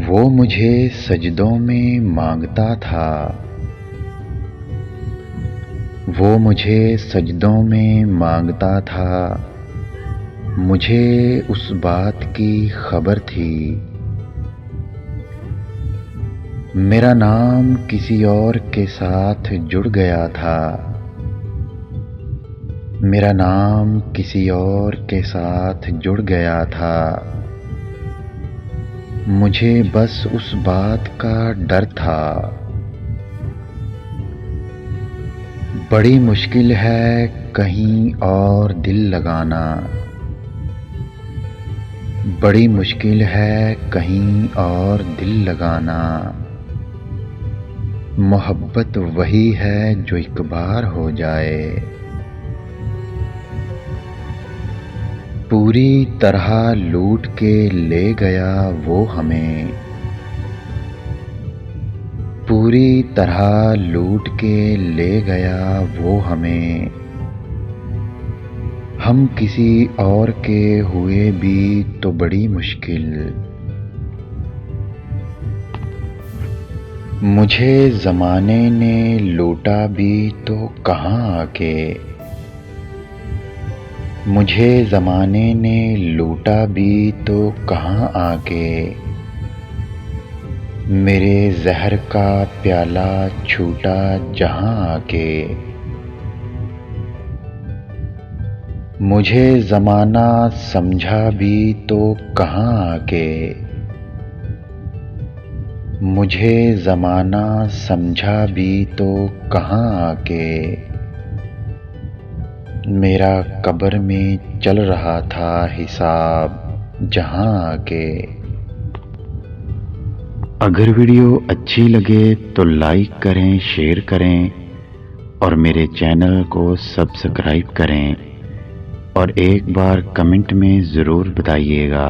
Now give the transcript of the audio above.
वो मुझे सजदों में मांगता था। वो मुझे सजदों में मांगता था। मुझे उस बात की खबर थी। मेरा नाम किसी और के साथ जुड़ गया था। मेरा नाम किसी और के साथ जुड़ गया था। मुझे बस उस बात का डर था। बड़ी मुश्किल है कहीं और दिल लगाना। बड़ी मुश्किल है कहीं और दिल लगाना। मोहब्बत वही है जो एक बार हो जाए। पूरी तरह लूट के ले गया वो हमें। पूरी तरह लूट के ले गया वो हमें। हम किसी और के हुए भी तो बड़ी मुश्किल। मुझे ज़माने ने लूटा भी तो कहाँ आके। मुझे ज़माने ने लूटा भी तो कहाँ आके। मेरे ज़हर का प्याला छूटा जहाँ आके। मुझे ज़माना समझा भी तो कहाँ आके। मुझे ज़माना समझा भी तो कहाँ आके। मेरा कब्र में चल रहा था हिसाब जहाँ आके। अगर वीडियो अच्छी लगे तो लाइक करें, शेयर करें और मेरे चैनल को सब्सक्राइब करें और एक बार कमेंट में ज़रूर बताइएगा।